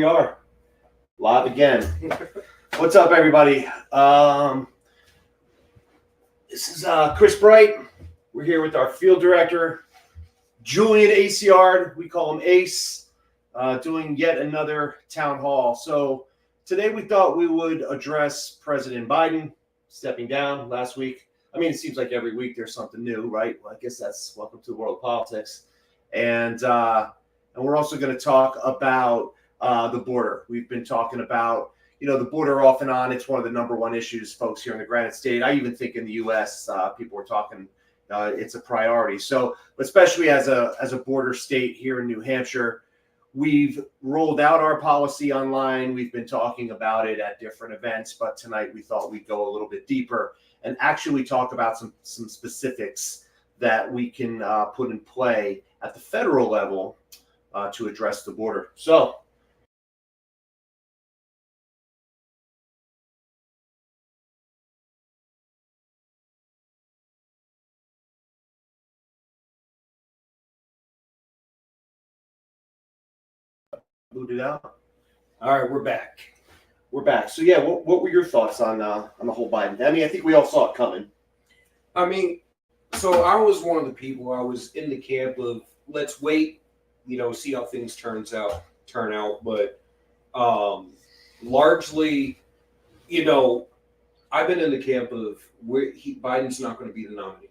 we are, live again. What's up, everybody? This is Chris Bright. We're here with our field director, Julian Aceyard. We call him Ace, doing yet another town hall. So today we thought we would address President Biden stepping down last week. I mean, it seems like every week there's something new, right? Well, I guess that's welcome to the world of politics. And we're also going to talk about the border. We've been talking about, the border off and on. It's one of the number one issues, folks, here in the Granite State. I even think in the U.S., people were talking it's a priority. So, especially as a border state here in New Hampshire, we've rolled out our policy online. We've been talking about it at different events, but tonight we thought we'd go a little bit deeper and actually talk about some specifics that we can put in play at the federal level to address the border. So, boot it out. All right, we're back. So yeah, what were your thoughts on the whole Biden? I mean, I think we all saw it coming. I mean, so I was one of the people. I was in the camp of let's wait, see how things turn out. But largely, I've been in the camp of Biden's not going to be the nominee.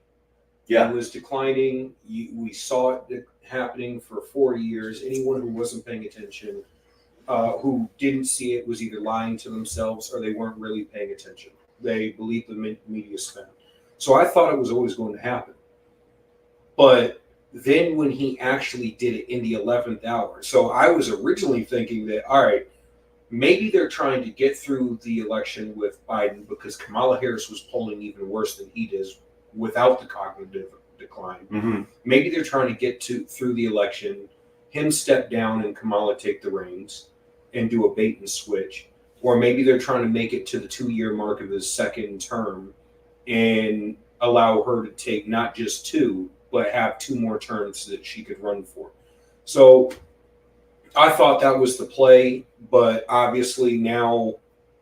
Yeah, he was declining. We saw it happening for 4 years. Anyone who wasn't paying attention, who didn't see it, was either lying to themselves or they weren't really paying attention. They believed the media spin. So I thought it was always going to happen. But then when he actually did it in the 11th hour, so I was originally thinking that, all right, maybe they're trying to get through the election with Biden because Kamala Harris was polling even worse than he does without the cognitive decline. Mm-hmm. Maybe they're trying to get through the election, him step down and Kamala take the reins and do a bait and switch. Or maybe they're trying to make it to the 2-year mark of his second term and allow her to take not just 2, but have 2 more terms that she could run for. So I thought that was the play, but obviously now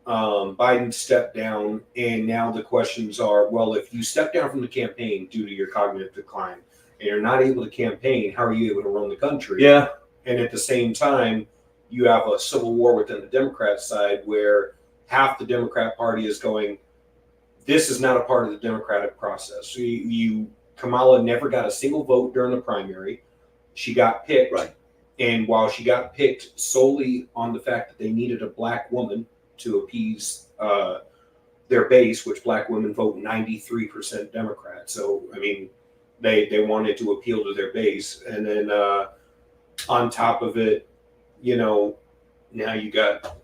Biden stepped down, and now the questions are, well, if you step down from the campaign due to your cognitive decline and you're not able to campaign, how are you able to run the country? Yeah. And at the same time, you have a civil war within the Democrat side where half the Democrat Party is going, this is not a part of the democratic process. Kamala never got a single vote during the primary. She got picked. Right. And while she got picked solely on the fact that they needed a black woman to appease their base, which black women vote 93% Democrat. So, I mean, they wanted to appeal to their base. And then on top of it, now you got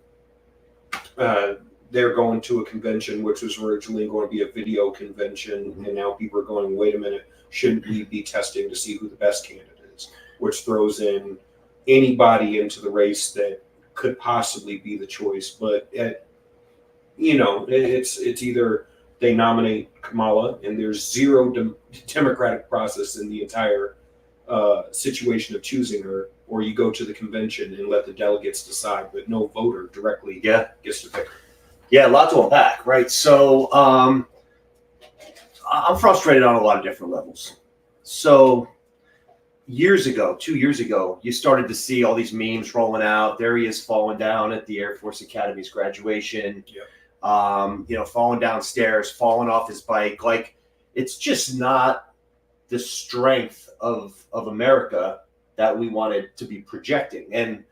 they're going to a convention, which was originally going to be a video convention. Mm-hmm. And now people are going, wait a minute, shouldn't we be testing to see who the best candidate is? Which throws in anybody into the race that could possibly be the choice. But it's either they nominate Kamala and there's zero democratic process in the entire situation of choosing her, or you go to the convention and let the delegates decide, but no voter directly gets to pick her. Yeah, a lot to unpack, right? So I'm frustrated on a lot of different levels. So 2 years ago, you started to see all these memes rolling out. There he is falling down at the Air Force Academy's graduation, falling downstairs, falling off his bike. Like, it's just not the strength of America that we wanted to be projecting. And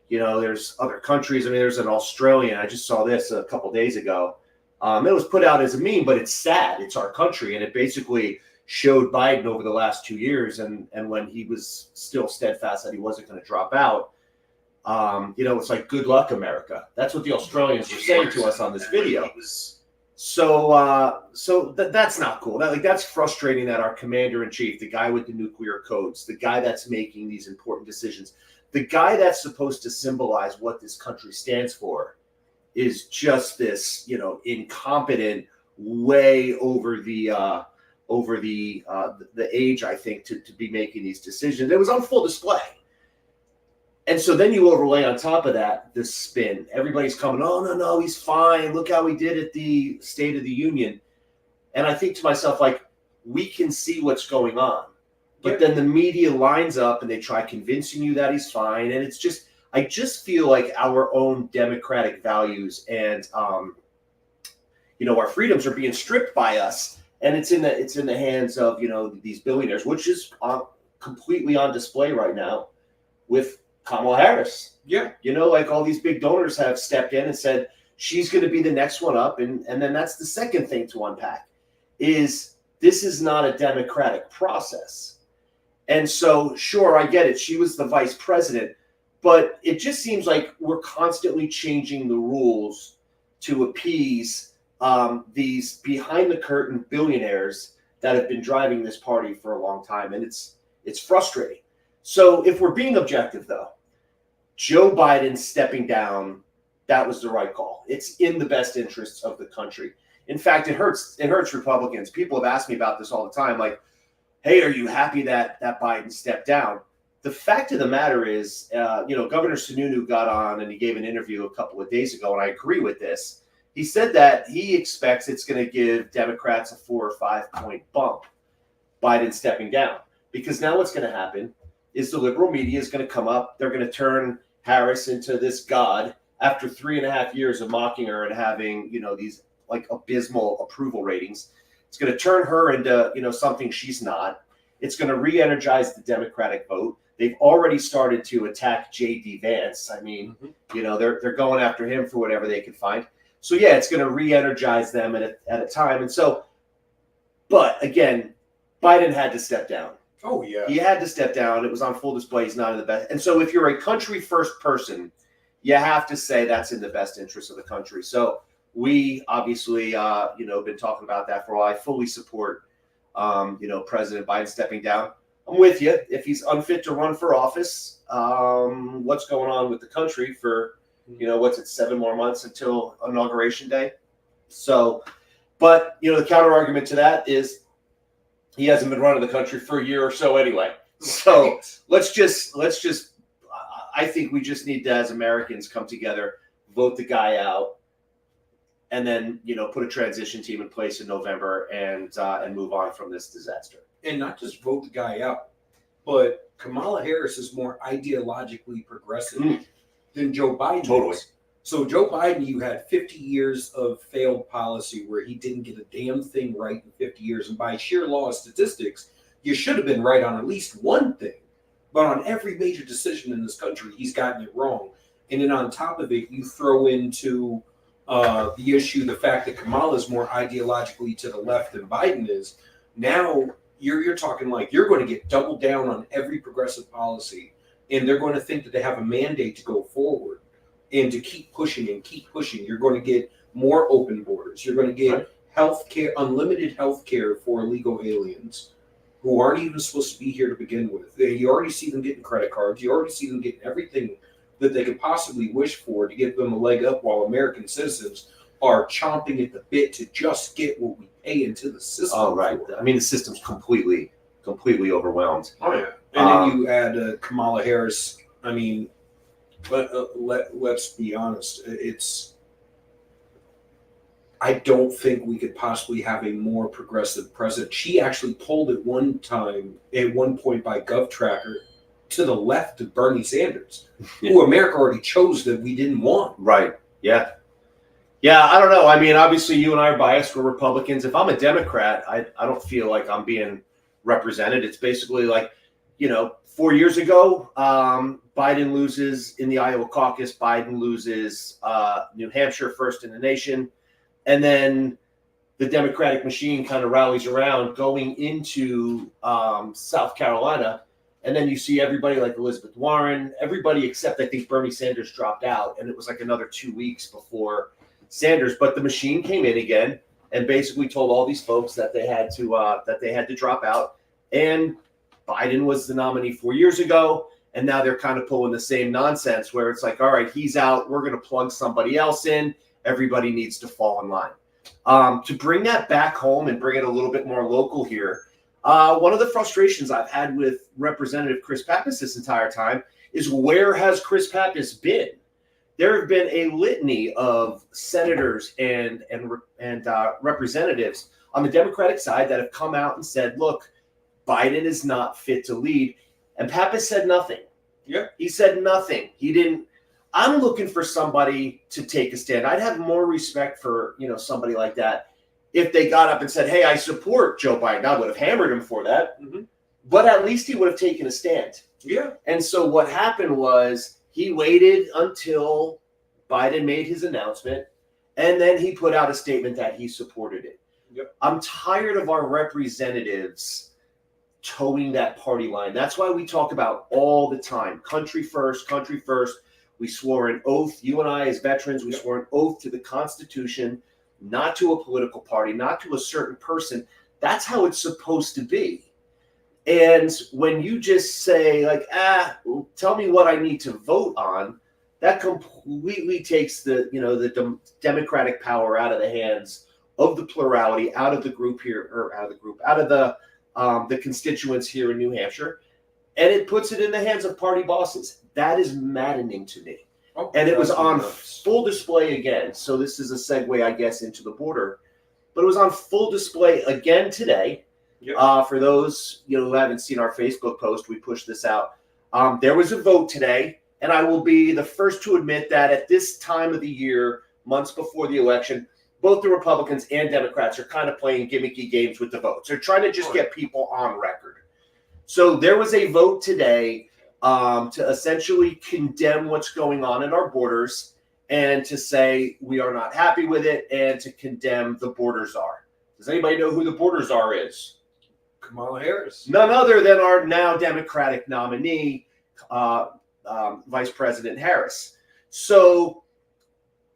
there's other countries. I mean, there's an Australian. I just saw this a couple days ago. It was put out as a meme, but it's sad. It's our country. And it basically showed Biden over the last 2 years. And when he was still steadfast that he wasn't going to drop out, it's like, good luck, America. That's what the Australians were saying to us on this video. So that's not cool. That's frustrating that our commander-in-chief, the guy with the nuclear codes, the guy that's making these important decisions, the guy that's supposed to symbolize what this country stands for, is just this, incompetent, way over the age, I think, to be making these decisions. It was on full display. And so then you overlay on top of that this spin. Everybody's coming, oh, no, he's fine. Look how he did at the State of the Union. And I think to myself, like, we can see what's going on. But then the media lines up and they try convincing you that he's fine. And it's just, I just feel like our own democratic values and, our freedoms are being stripped by us. And it's in the hands of, these billionaires, which is completely on display right now with Kamala Harris. Yeah. Like all these big donors have stepped in and said, she's going to be the next one up. And then that's the second thing to unpack is this is not a democratic process. And so, sure, I get it. She was the vice president, but it just seems like we're constantly changing the rules to appease these behind the curtain billionaires that have been driving this party for a long time. And it's frustrating. So if we're being objective, though, Joe Biden stepping down, that was the right call. It's in the best interests of the country. In fact, it hurts Republicans. People have asked me about this all the time, like, hey, are you happy that Biden stepped down? The fact of the matter is, Governor Sununu got on and he gave an interview a couple of days ago, and I agree with this. He said that he expects it's going to give Democrats a 4 or 5 point bump, Biden stepping down. Because now what's going to happen is the liberal media is going to come up. They're going to turn Harris into this god after 3.5 years of mocking her and having, these like abysmal approval ratings. It's going to turn her into, something she's not. It's going to re-energize the Democratic vote. They've already started to attack J.D. Vance. I mean, they're going after him for whatever they can find. So, yeah, it's going to re-energize them at a time. And so, but again, Biden had to step down. Oh, yeah. He had to step down. It was on full display. He's not in the best. And so if you're a country first person, you have to say that's in the best interest of the country. So we obviously, been talking about that for a while. I fully support, President Biden stepping down. I'm with you. If he's unfit to run for office, what's going on with the country for, 7 more months until Inauguration Day? So, but, the counter argument to that is he hasn't been running the country for a year or so anyway. So let's just, I think we just need to, as Americans, come together, vote the guy out, and then, put a transition team in place in November and move on from this disaster. And not just vote the guy out, but Kamala Harris is more ideologically progressive than Joe Biden. Totally. Is. So Joe Biden, you had 50 years of failed policy where he didn't get a damn thing right in 50 years. And by sheer law of statistics, you should have been right on at least one thing. But on every major decision in this country, he's gotten it wrong. And then on top of it, you throw into the issue, the fact that Kamala is more ideologically to the left than Biden is. Now you're talking like you're going to get doubled down on every progressive policy. And they're going to think that they have a mandate to go forward. And to keep pushing and keep pushing, you're going to get more open borders. You're going to get healthcare, unlimited healthcare for illegal aliens who aren't even supposed to be here to begin with. You already see them getting credit cards. You already see them getting everything that they could possibly wish for to give them a leg up, while American citizens are chomping at the bit to just get what we pay into the system. Oh, right. For. I mean, the system's completely overwhelmed. Oh, yeah. And then you add Kamala Harris. I mean, let's be honest. I don't think we could possibly have a more progressive president. She actually pulled at one point by GovTracker to the left of Bernie Sanders, who America already chose that we didn't want. Right. Yeah. Yeah, I don't know. I mean, obviously you and I are biased. We're Republicans. If I'm a Democrat, I don't feel like I'm being represented. It's basically like, 4 years ago, Biden loses in the Iowa caucus. Biden loses New Hampshire, first in the nation. And then the Democratic machine kind of rallies around going into South Carolina. And then you see everybody like Elizabeth Warren, everybody except I think Bernie Sanders dropped out. And it was like another 2 weeks before Sanders. But the machine came in again and basically told all these folks that they had to drop out. And Biden was the nominee 4 years ago. And now they're kind of pulling the same nonsense where it's like, all right, he's out. We're going to plug somebody else in. Everybody needs to fall in line. To bring that back home and bring it a little bit more local here, one of the frustrations I've had with Representative Chris Pappas this entire time is where has Chris Pappas been? There have been a litany of senators and representatives on the Democratic side that have come out and said, look, Biden is not fit to lead. And Pappas said nothing. Yeah. He said nothing. He didn't. I'm looking for somebody to take a stand. I'd have more respect for, somebody like that if they got up and said, hey, I support Joe Biden. I would have hammered him for that. Mm-hmm. But at least he would have taken a stand. Yeah. And so what happened was he waited until Biden made his announcement, and then he put out a statement that he supported it. Yep. I'm tired of our representatives towing that party line. That's why we talk about all the time, country first, country first. We swore an oath, you and I as veterans, we swore an oath to the Constitution, not to a political party, not to a certain person. That's how it's supposed to be. And when you just say, like, tell me what I need to vote on, that completely takes the democratic power out of the hands of the plurality, out of the group here, or out of the constituents here in New Hampshire, and it puts it in the hands of party bosses. That is maddening to me. Oh, and it was on full display again. So this is a segue, I guess, into the border. But it was on full display again today. Yep. For those who haven't seen our Facebook post, we pushed this out. There was a vote today, and I will be the first to admit that at this time of the year, months before the election, both the Republicans and Democrats are kind of playing gimmicky games with the votes. They're trying to just get people on record. So there was a vote today to essentially condemn what's going on in our borders and to say we are not happy with it and to condemn the border czar. Does anybody know who the border czar is? Kamala Harris. None other than our now Democratic nominee, Vice President Harris. So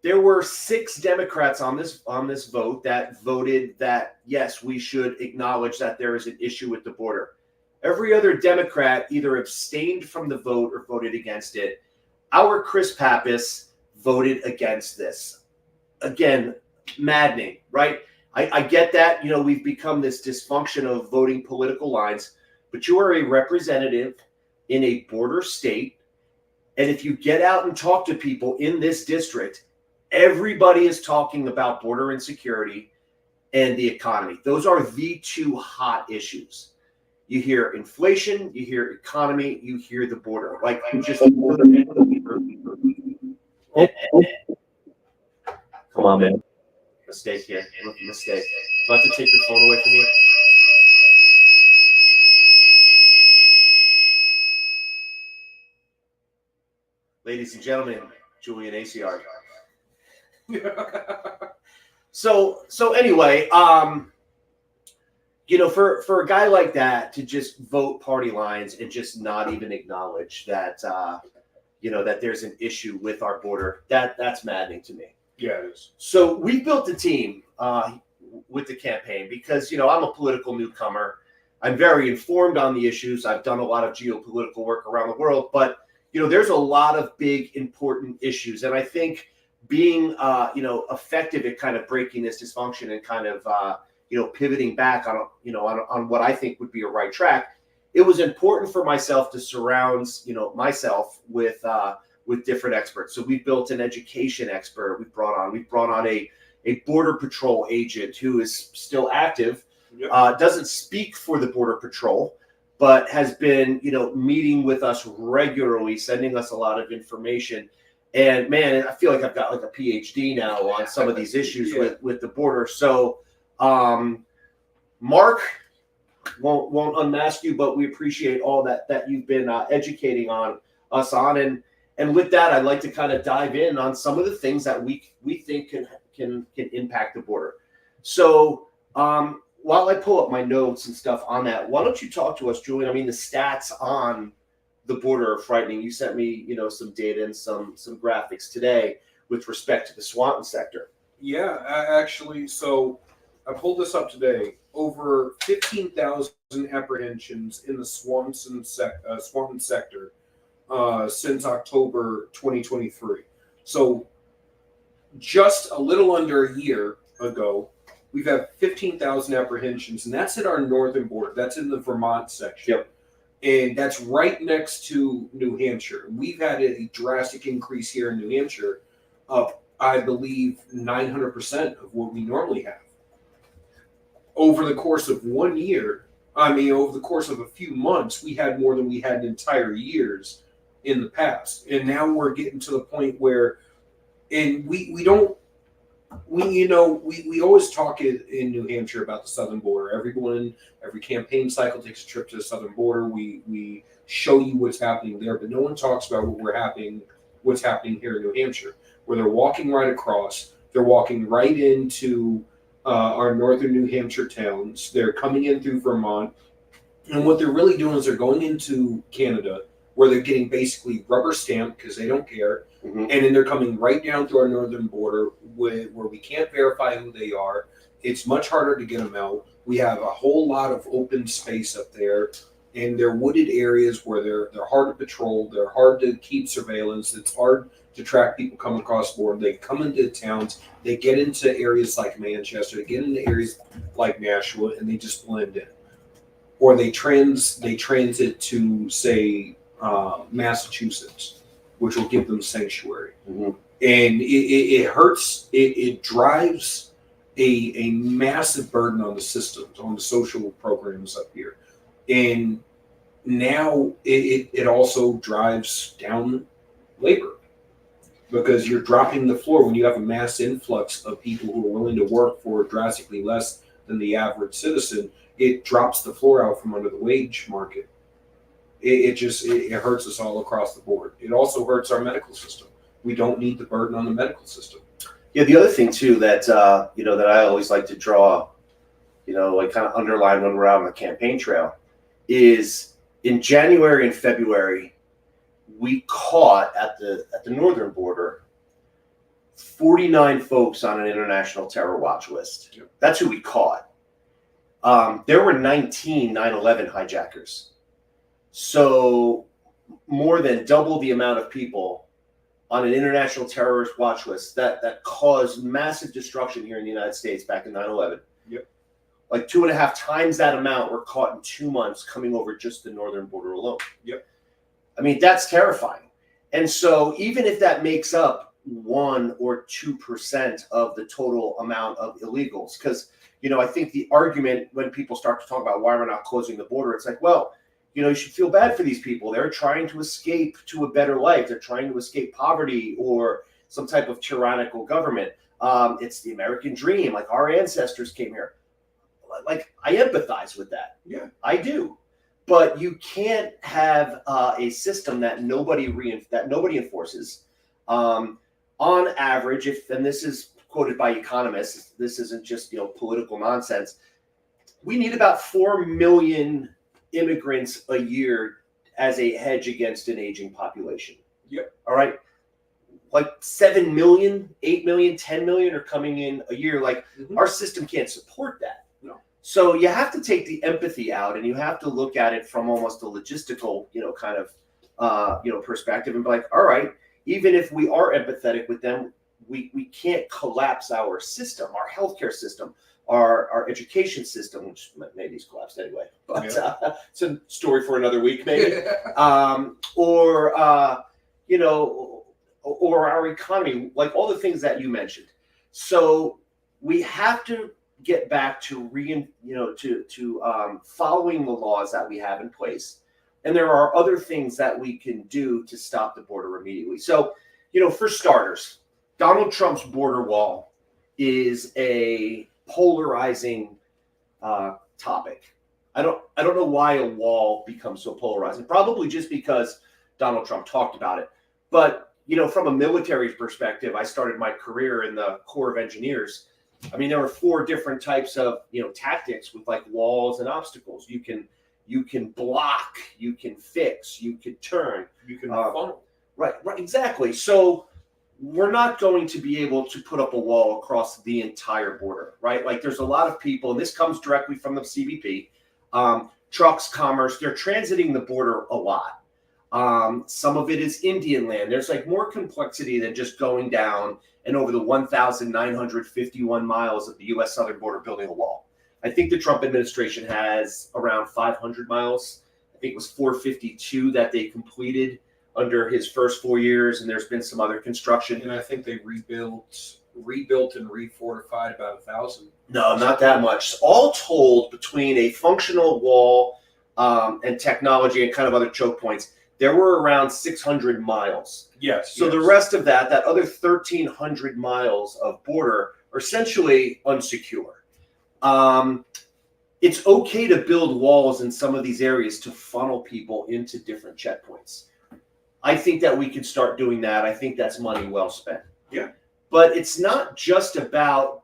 there were 6 Democrats on this vote that voted that, yes, we should acknowledge that there is an issue with the border. Every other Democrat either abstained from the vote or voted against it. Our Chris Pappas voted against this. Again, maddening, right? I get that, we've become this dysfunction of voting political lines, but you are a representative in a border state. And if you get out and talk to people in this district, everybody is talking about border insecurity and the economy. Those are the 2 hot issues. You hear inflation, you hear economy, you hear the border. Like, you just come on, man. Mistake here. Mistake. Do I have to take your phone away from you? Ladies and gentlemen, Julian ACR. So anyway, for a guy like that to just vote party lines and just not even acknowledge that, that there's an issue with our border, that's maddening to me. Yeah, it is. So we built a team with the campaign because, I'm a political newcomer. I'm very informed on the issues. I've done a lot of geopolitical work around the world, but, there's a lot of big, important issues. And I think being, effective at kind of breaking this dysfunction and kind of, pivoting back on what I think would be a right track, it was important for myself to surround, myself with different experts. So we built an education expert. We brought on a border patrol agent who is still active, doesn't speak for the border patrol, but has been, meeting with us regularly, sending us a lot of information. And man, I feel like I've got like a PhD now on some of these issues with the border. So Mark won't unmask you, but we appreciate all that you've been educating us on. And with that, I'd like to kind of dive in on some of the things that we think can impact the border. So while I pull up my notes and stuff on that, why don't you talk to us, Julian? I mean, the stats on the border are frightening. You sent me, some data and some graphics today with respect to the Swanton sector. Yeah, actually, so I pulled this up today. Over 15,000 apprehensions in the Swanton sector since October 2023. So just a little under a year ago, we've had 15,000 apprehensions, and that's at our northern border. That's in the Vermont section. Yep. And that's right next to New Hampshire. We've had a drastic increase here in New Hampshire of, I believe, 900% of what we normally have. Over the course of 1 year, over the course of a few months, we had more than we had in entire years in the past. And now we're getting to the point where, and we don't, we always talk in New Hampshire about the southern border. Every campaign cycle takes a trip to the southern border. We show you what's happening there, but no one talks about what's happening here in New Hampshire, where they're walking right across. They're walking right into our northern New Hampshire towns. They're coming in through Vermont, and what they're really doing is they're going into Canada, where they're getting basically rubber stamped because they don't care. Mm-hmm. And then they're coming right down to our northern border where we can't verify who they are. It's much harder to get them out. We have a whole lot of open space up there, and they're wooded areas where they're hard to patrol. They're hard to keep surveillance. It's hard to track people coming across the border. They come into towns. They get into areas like Manchester. They get into areas like Nashua, and they just blend in. Or they transit to, say, Massachusetts, which will give them sanctuary. Mm-hmm. And it hurts. It drives a massive burden on the systems, on the social programs up here. And now it also drives down labor, because you're dropping the floor when you have a mass influx of people who are willing to work for drastically less than the average citizen. It drops the floor out from under the wage market. It hurts us all across the board. It also hurts our medical system. We don't need the burden on the medical system. Yeah, the other thing too that that I always like to draw, like kind of underline when we're out on the campaign trail, is in January and February, we caught at the northern border 49 folks on an international terror watch list. Yep. That's who we caught. There were 19 9/11 hijackers. So more than double the amount of people on an international terrorist watch list that caused massive destruction here in the United States back in 9/11. Yep. Like 2.5 times that amount were caught in 2 months coming over just the northern border alone. Yep. I mean, that's terrifying. And so even if that makes up 1 or 2% of the total amount of illegals, because, I think the argument when people start to talk about why we're not closing the border, it's like, well, you should feel bad for these people. They're trying to escape to a better life. They're trying to escape poverty or some type of tyrannical government. It's the American dream. Like, our ancestors came here. Like, I empathize with that. Yeah, I do. But you can't have a system that nobody enforces. On average, and this is quoted by economists, this isn't just political nonsense. We need about 4 million immigrants a year as a hedge against an aging population. Yep. All right. Like 7 million, 8 million, 10 million are coming in a year. Like, our system can't support that. No. So you have to take the empathy out, and you have to look at it from almost a logistical, kind of, perspective, and be like, all right, even if we are empathetic with them, we can't collapse our system, our healthcare system, our education system, which maybe is collapsed anyway, but it's a story for another week, maybe. Or our economy, like all the things that you mentioned. So we have to get back to following the laws that we have in place, and there are other things that we can do to stop the border immediately. So, for starters, Donald Trump's border wall is a polarizing topic. I don't know why a wall becomes so polarizing. Probably just because Donald Trump talked about it. But from a military perspective, I started my career in the Corps of Engineers. I mean, there are 4 different types of tactics with like walls and obstacles. You can block, you can fix, you can turn, you can funnel. Right, exactly. So we're not going to be able to put up a wall across the entire border, right? Like, there's a lot of people, and this comes directly from the CBP, trucks, commerce, they're transiting the border a lot. Some of it is Indian land. There's like more complexity than just going down and over the 1,951 miles of the U.S. southern border building a wall. I think the Trump administration has around 500 miles I think it was 452 that they completed under his first 4 years, and there's been some other construction. And I think they rebuilt and refortified about 1,000. No, not that much. All told, between a functional wall and technology and kind of other choke points, there were around 600 miles. Yes. So the rest of that other 1,300 miles of border are essentially unsecure. It's okay to build walls in some of these areas to funnel people into different checkpoints. I think that we could start doing that. I think that's money well spent. Yeah. But it's not just about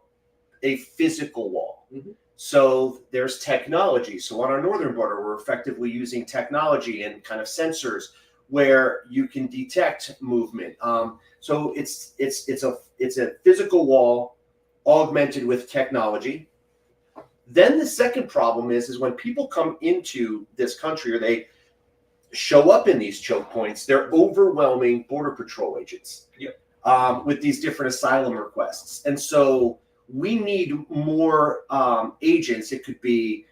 a physical wall. Mm-hmm. So there's technology. So on our northern border, we're effectively using technology and kind of sensors where you can detect movement. So it's a physical wall augmented with technology. Then the second problem is when people come into this country or they show up in these choke points, they're overwhelming Border Patrol agents. Yep. With these different asylum requests. And so we need more agents. It could be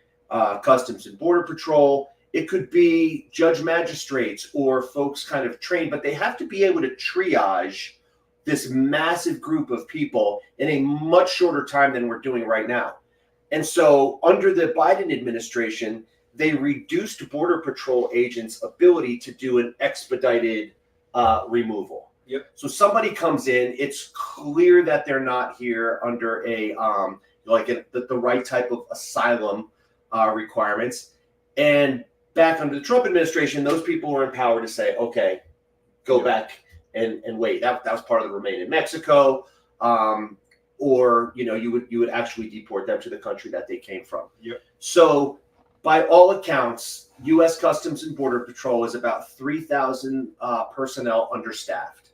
Customs and Border Patrol. It could be judge magistrates or folks kind of trained, but they have to be able to triage this massive group of people in a much shorter time than we're doing right now. And so under the Biden administration, they reduced Border Patrol agents' ability to do an expedited removal. Yep. So somebody comes in, it's clear that they're not here under a the right type of asylum requirements. And back under the Trump administration, those people were empowered to say, okay, go back and wait. That was part of the remain in Mexico. Or you would actually deport them to the country that they came from. Yep. So by all accounts, U.S. Customs and Border Patrol is about 3,000 personnel understaffed.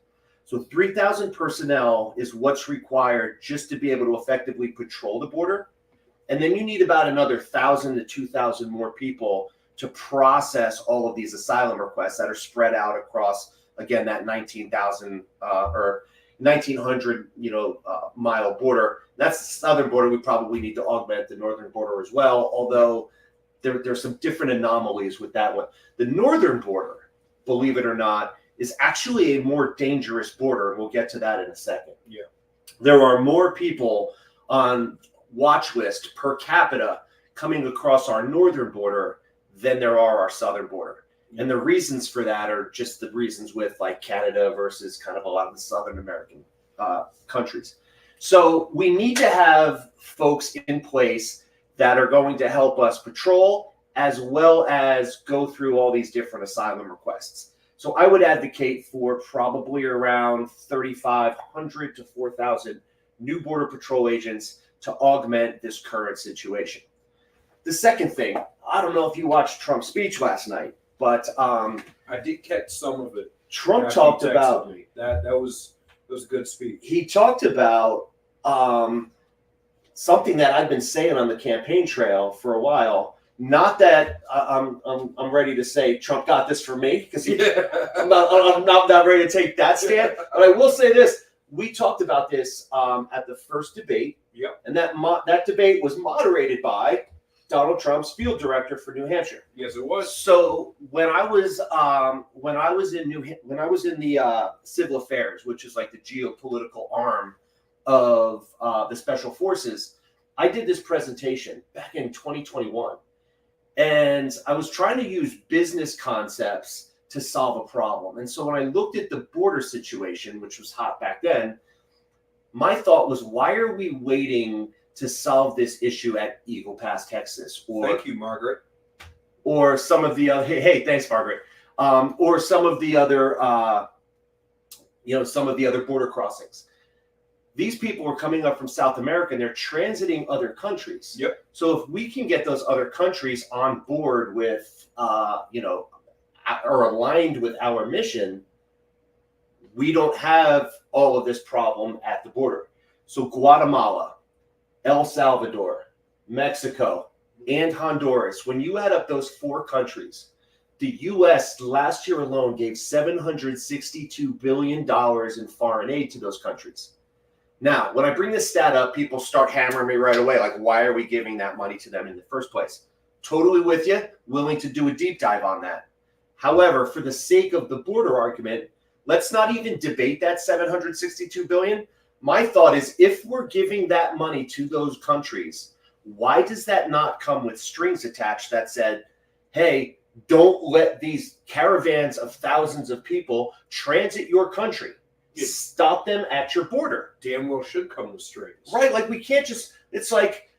So 3,000 personnel is what's required just to be able to effectively patrol the border. And then you need about another 1,000 to 2,000 more people to process all of these asylum requests that are spread out across, again, that 19,000 or 1,900 mile border. That's the southern border. We probably need to augment the northern border as well, although there's some different anomalies with that one. The northern border, believe it or not, is actually a more dangerous border, and we'll get to that in a second. Yeah. There are more people on watch list per capita coming across our northern border than there are our southern border. And the reasons for that are just the reasons with like Canada versus kind of a lot of the Southern American countries. So we need to have folks in place that are going to help us patrol as well as go through all these different asylum requests. So I would advocate for probably around 3,500 to 4,000 new Border Patrol agents to augment this current situation. The second thing, I don't know if you watched Trump's speech last night, but I did catch some of it. Trump talked about that was a good speech. He talked about something that I've been saying on the campaign trail for a while. Not that I'm ready to say Trump got this for me, because I'm not ready to take that stand. But I will say this: we talked about this at the first debate, and that debate was moderated by Donald Trump's field director for New Hampshire. Yes, it was. So when I was in the civil affairs, which is like the geopolitical arm of the special forces, I did this presentation back in 2021, and I was trying to use business concepts to solve a problem. And so when I looked at the border situation, which was hot back then, my thought was, why are we waiting to solve this issue at Eagle Pass, Texas? Or thank you, Margaret. Or some of the other, hey, thanks, Margaret. Or some of the other, some of the other border crossings. These people are coming up from South America and they're transiting other countries. Yep. So if we can get those other countries on board with, or aligned with our mission, we don't have all of this problem at the border. So Guatemala, El Salvador, Mexico, and Honduras, when you add up those four countries, the U.S. last year alone gave $762 billion in foreign aid to those countries. Now, when I bring this stat up, people start hammering me right away, like, why are we giving that money to them in the first place? Totally with you. Willing to do a deep dive on that. However, for the sake of the border argument, let's not even debate that 762 billion. My thought is, if we're giving that money to those countries, why does that not come with strings attached that said, hey, don't let these caravans of thousands of people transit your country. Stop them at your border. Damn well should come with strings. Right, like we can't just, it's like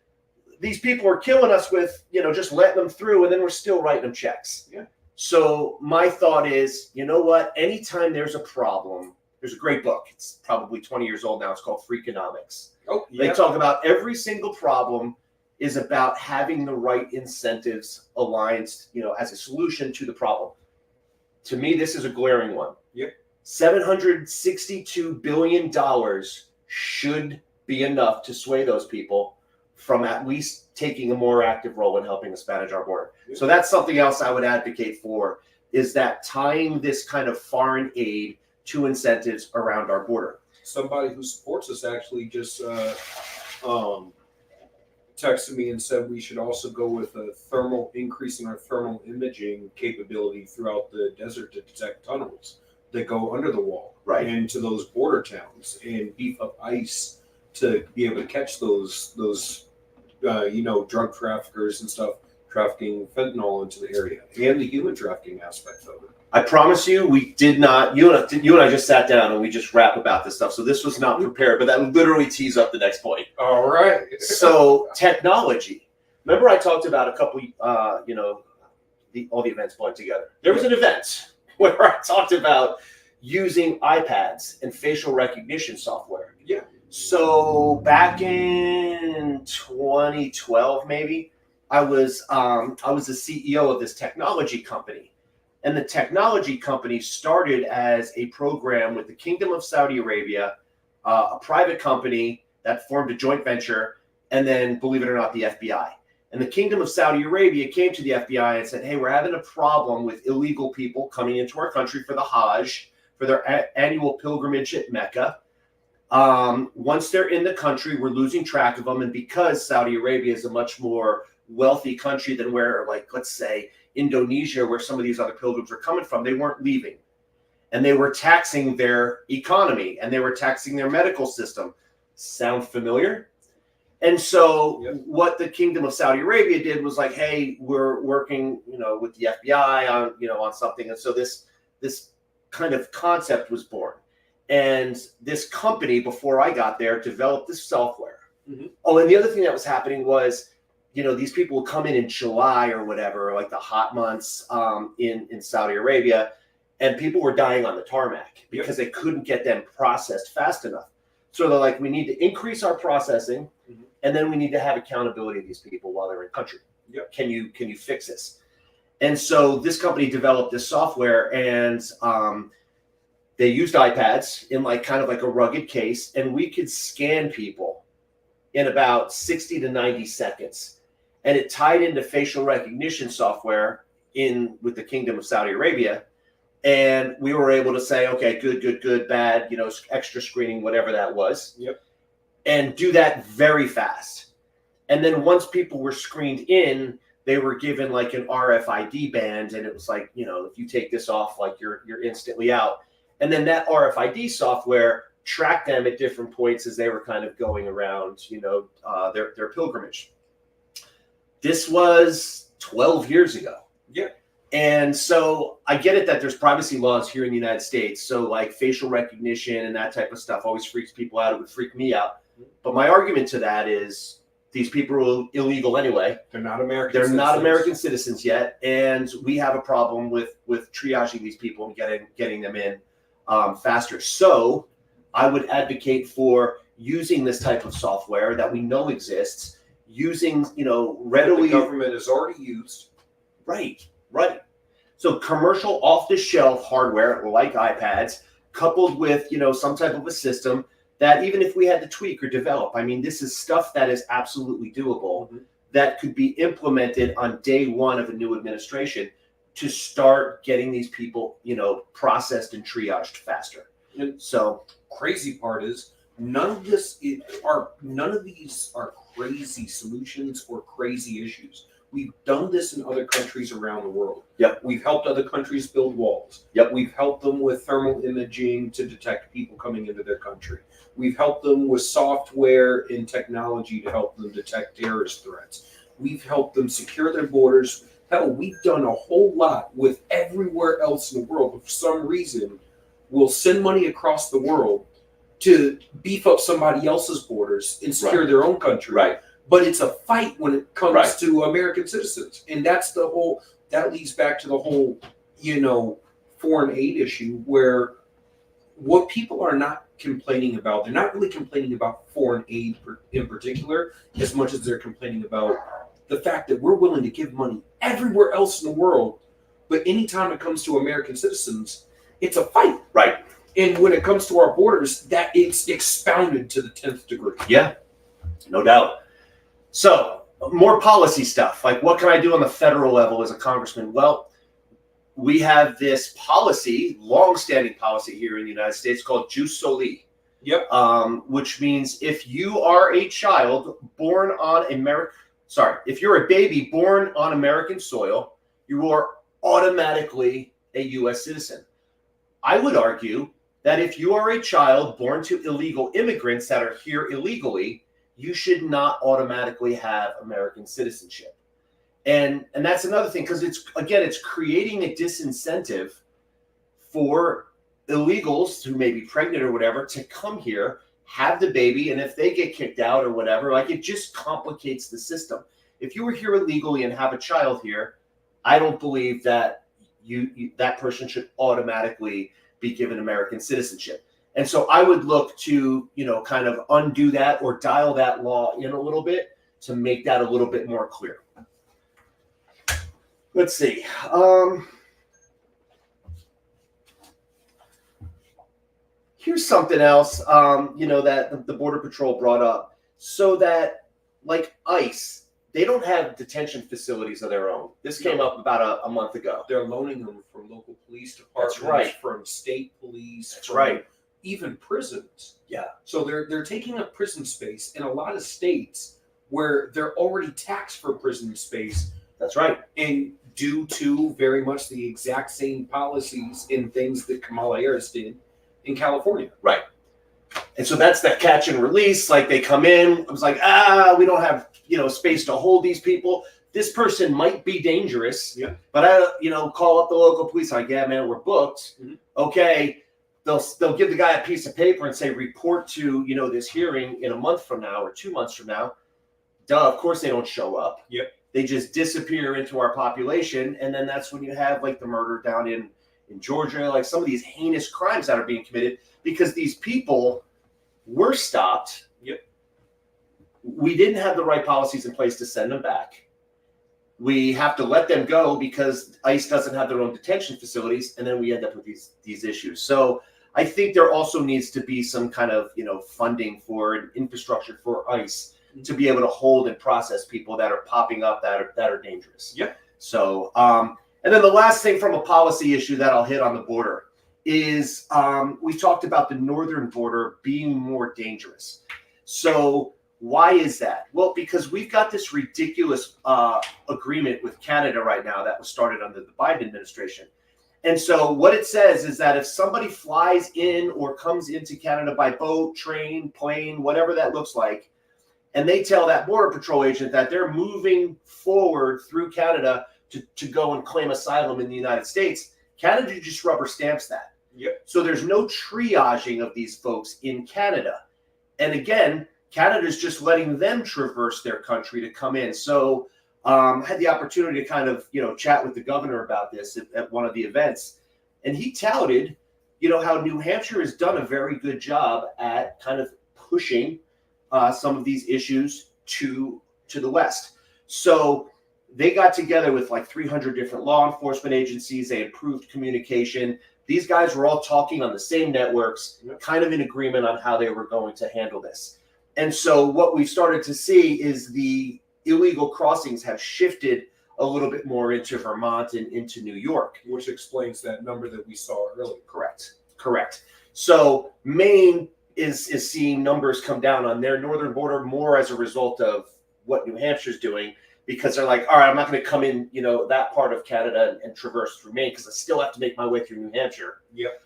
these people are killing us with, just letting them through, and then we're still writing them checks. Yeah. So my thought is, you know what? Anytime there's a problem, there's a great book. It's probably 20 years old now. It's called Freakonomics. Oh, yeah. They talk about every single problem is about having the right incentives aligned, as a solution to the problem. To me, this is a glaring one. Yep. $762 billion should be enough to sway those people from at least taking a more active role in helping us manage our border. Yep. So that's something else I would advocate for, is that tying this kind of foreign aid to incentives around our border. Somebody who supports us actually just texted me and said we should also go with increasing our thermal imaging capability throughout the desert to detect tunnels that go under the wall, right, into those border towns, and beef up ICE to be able to catch those drug traffickers and stuff trafficking fentanyl into the area, and the human trafficking aspect of it. I promise you, we did not. You and I just sat down and we just rap about this stuff. So this was not prepared, but that literally tees up the next point. All right. So technology. Remember, I talked about a couple. All the events blend together. There was an event where I talked about using iPads and facial recognition software. Yeah. So back in 2012, maybe, I was the CEO of this technology company. And the technology company started as a program with the Kingdom of Saudi Arabia, a private company that formed a joint venture, and then, believe it or not, the FBI. And the Kingdom of Saudi Arabia came to the FBI and said, hey, we're having a problem with illegal people coming into our country for the Hajj, for their annual pilgrimage at Mecca. Once they're in the country, we're losing track of them. And because Saudi Arabia is a much more wealthy country than where, like, let's say, Indonesia, where some of these other pilgrims are coming from, they weren't leaving. And they were taxing their economy, and they were taxing their medical system. Sound familiar? And so what the Kingdom of Saudi Arabia did was like, hey, we're working, with the FBI on something. And so this kind of concept was born. And this company, before I got there, developed this software. Mm-hmm. Oh, and the other thing that was happening was, these people would come in July or whatever, like the hot months in Saudi Arabia, and people were dying on the tarmac because they couldn't get them processed fast enough. So they're like, we need to increase our processing, and then we need to have accountability of these people while they're in country. Yep. Can you fix this? And so this company developed this software, and they used iPads in kind of a rugged case, and we could scan people in about 60 to 90 seconds. And it tied into facial recognition software with the Kingdom of Saudi Arabia. And we were able to say, okay, good, bad, extra screening, whatever that was. Yep. And do that very fast. And then once people were screened in, they were given an RFID band. And it was like, if you take this off, you're instantly out. And then that RFID software tracked them at different points as they were kind of going around, their pilgrimage. This was 12 years ago. Yeah. And so I get it that there's privacy laws here in the United States. So facial recognition and that type of stuff always freaks people out. It would freak me out. But my argument to that is these people are illegal anyway. They're not American They're citizens. not American citizens yet. And we have a problem with triaging these people and getting them in faster. So I would advocate for using this type of software that we know exists, using, readily. The government has already used. Right. So commercial off-the-shelf hardware like iPads, coupled with, some type of a system that even if we had to tweak or develop, this is stuff that is absolutely doable, that could be implemented on day one of a new administration to start getting these people, processed and triaged faster. And so crazy part is none of these are crazy solutions or crazy issues. We've done this in other countries around the world. Yep. We've helped other countries build walls. Yep. We've helped them with thermal imaging to detect people coming into their country. We've helped them with software and technology to help them detect terrorist threats. We've helped them secure their borders. Hell, we've done a whole lot with everywhere else in the world, but for some reason, we'll send money across the world to beef up somebody else's borders and secure their own country. Right. But it's a fight when it comes Right. to American citizens. And that leads back to the whole, foreign aid issue, where what people are not complaining about, they're not really complaining about foreign aid in particular, as much as they're complaining about the fact that we're willing to give money everywhere else in the world, but anytime it comes to American citizens, it's a fight. Right. And when it comes to our borders, that it's expounded to the 10th degree. Yeah, no doubt. So, more policy stuff. Like, what can I do on the federal level as a congressman? Well, we have this policy, long-standing policy here in the United States called Jus Soli. Yep. Which means if you are a child born on if you're a baby born on American soil, you are automatically a U.S. citizen. I would argue that if you are a child born to illegal immigrants that are here illegally, you should not automatically have American citizenship. And that's another thing, because it's creating a disincentive for illegals who may be pregnant or whatever to come here, have the baby, and if they get kicked out or whatever, like, it just complicates the system. If you were here illegally and have a child here, I don't believe that that person should automatically be given American citizenship. And so I would look to, kind of undo that or dial that law in a little bit to make that a little bit more clear. Let's see. Here's something else, that the Border Patrol brought up. So that, like ICE, they don't have detention facilities of their own. This came up about a month ago. They're loaning them from local police departments, That's right. From state police. That's right. Even prisons. Yeah. So they're taking up prison space in a lot of states where they're already taxed for prison space. That's right. And due to very much the exact same policies and things that Kamala Harris did in California. Right. And so that's that catch and release. Like, they come in, I was like, we don't have, space to hold these people. This person might be dangerous. Yeah. But I, call up the local police. Like, yeah, man, we're booked. Mm-hmm. Okay. They'll give the guy a piece of paper and say, report to, this hearing in a month from now or 2 months from now. Duh, of course they don't show up. Yep. They just disappear into our population. And then that's when you have, like, the murder down in Georgia, like some of these heinous crimes that are being committed because these people were stopped. Yep. We didn't have the right policies in place to send them back. We have to let them go because ICE doesn't have their own detention facilities, and then we end up with these issues. So I think there also needs to be some kind of funding for an infrastructure for ICE to be able to hold and process people that are popping up that are dangerous. Yeah. So and then the last thing from a policy issue that I'll hit on the border is we talked about the northern border being more dangerous. So why is that? Well, because we've got this ridiculous agreement with Canada right now that was started under the Biden administration. And so what it says is that if somebody flies in or comes into Canada by boat, train, plane, whatever that looks like, and they tell that Border Patrol agent that they're moving forward through Canada to go and claim asylum in the United States, Canada just rubber stamps that. Yep. So there's no triaging of these folks in Canada. And again, Canada's just letting them traverse their country to come in. So I had the opportunity to kind of, chat with the governor about this at one of the events. And he touted, how New Hampshire has done a very good job at kind of pushing some of these issues to the West. So they got together with like 300 different law enforcement agencies. They improved communication. These guys were all talking on the same networks, kind of in agreement on how they were going to handle this. And so what we've started to see is the illegal crossings have shifted a little bit more into Vermont and into New York. Which explains that number that we saw earlier. Correct. So Maine is seeing numbers come down on their northern border more as a result of what New Hampshire's doing. because they're like, all right, I'm not going to come in, that part of Canada and traverse through Maine because I still have to make my way through New Hampshire. Yep.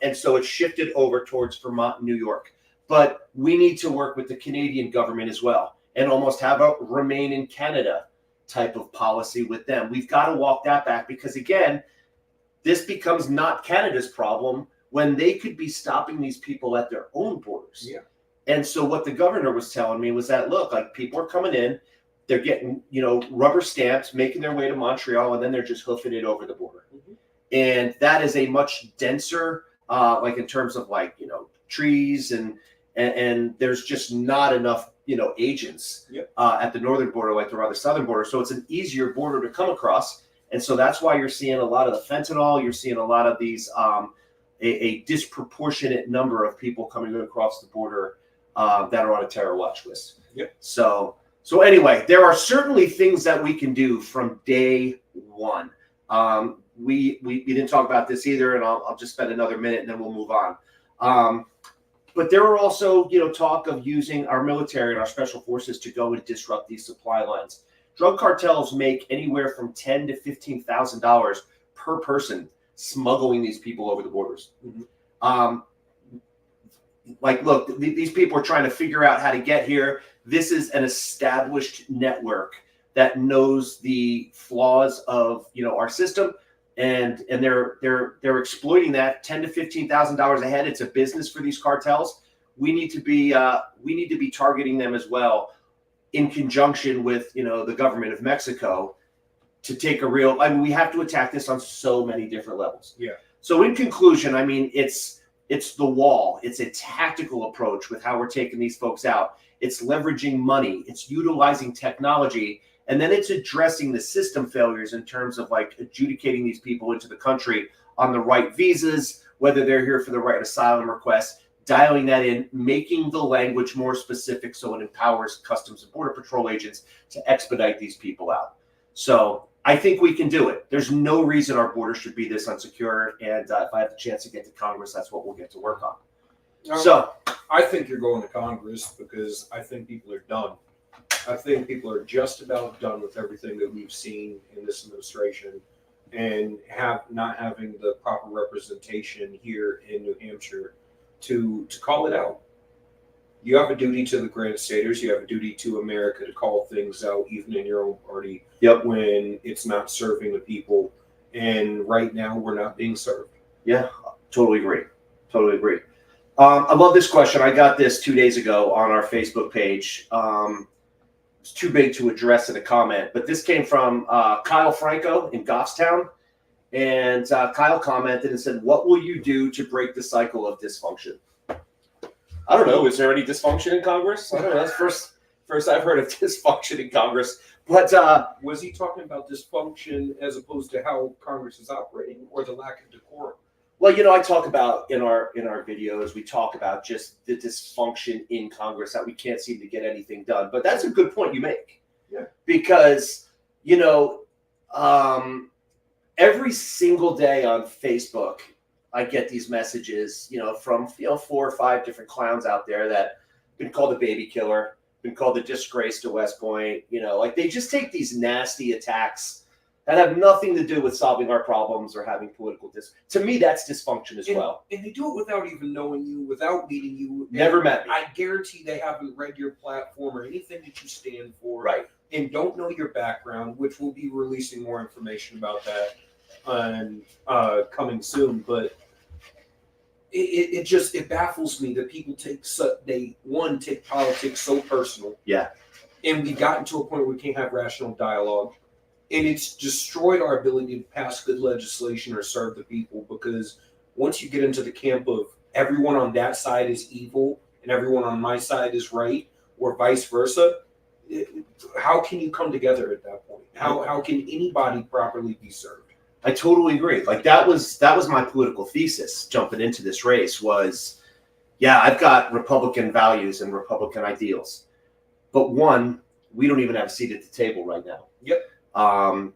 And so it's shifted over towards Vermont and New York. But we need to work with the Canadian government as well and almost have a remain in Canada type of policy with them. We've got to walk that back because, again, this becomes not Canada's problem when they could be stopping these people at their own borders. Yeah. And so what the governor was telling me was that, look, like people are coming in, they're getting, rubber stamps, making their way to Montreal, and then they're just hoofing it over the border. Mm-hmm. And that is a much denser, like in terms of like, trees and there's just not enough, agents at the northern border like there are the southern border. So it's an easier border to come across. And so that's why you're seeing a lot of the fentanyl. You're seeing a lot of these, a disproportionate number of people coming across the border that are on a terror watch list. Yep. So anyway, there are certainly things that we can do from day one. We didn't talk about this either, and I'll just spend another minute and then we'll move on. But there are also, talk of using our military and our special forces to go and disrupt these supply lines. Drug cartels make anywhere from $10,000 to $15,000 per person smuggling these people over the borders. Mm-hmm. Like, look, these people are trying to figure out how to get here. This is an established network that knows the flaws of, our system, and they're exploiting that. $10,000 to $15,000 a head. It's a business for these cartels. We need to be targeting them as well, in conjunction with the government of Mexico, to take a real. I mean, we have to attack this on so many different levels. Yeah. So in conclusion, I mean, it's the wall. It's a tactical approach with how we're taking these folks out. It's leveraging money. It's utilizing technology. And then it's addressing the system failures in terms of like adjudicating these people into the country on the right visas, whether they're here for the right asylum request, dialing that in, making the language more specific so it empowers Customs and Border Patrol agents to expedite these people out. So I think we can do it. There's no reason our border should be this unsecure. And if I have the chance to get to Congress, that's what we'll get to work on. So I think you're going to Congress because I think people are done. I think people are just about done with everything that we've seen in this administration, and not having the proper representation here in New Hampshire to call it out. You have a duty to the Granite Staters. You have a duty to America to call things out, even in your own party, when it's not serving the people. And right now, we're not being served. Yeah, totally agree. I love this question. I got this 2 days ago on our Facebook page. It's too big to address in a comment, but this came from Kyle Franco in Goffstown. And Kyle commented and said, "What will you do to break the cycle of dysfunction?" I don't know. Is there any dysfunction in Congress? I don't know. That's first I've heard of dysfunction in Congress. But was he talking about dysfunction as opposed to how Congress is operating, or the lack of decorum? Well, I talk about in our videos, we talk about just the dysfunction in Congress, that we can't seem to get anything done. But that's a good point you make. Yeah. Because, every single day on Facebook, I get these messages, from 4 or 5 different clowns out there that been called a baby killer, been called a disgrace to West Point. Like they just take these nasty attacks that have nothing to do with solving our problems or having political To me, that's dysfunction as well. And they do it without even knowing you, without meeting you. Never met me. I guarantee they haven't read your platform or anything that you stand for. Right. And don't know your background, which we'll be releasing more information about that coming soon. But it baffles me that people take politics so personal. Yeah. And we've gotten to a point where we can't have rational dialogue. And it's destroyed our ability to pass good legislation or serve the people, because once you get into the camp of everyone on that side is evil and everyone on my side is right, or vice versa, how can you come together at that point? How can anybody properly be served? I totally agree. Like that was my political thesis jumping into this race was, I've got Republican values and Republican ideals, but one, we don't even have a seat at the table right now. Yep.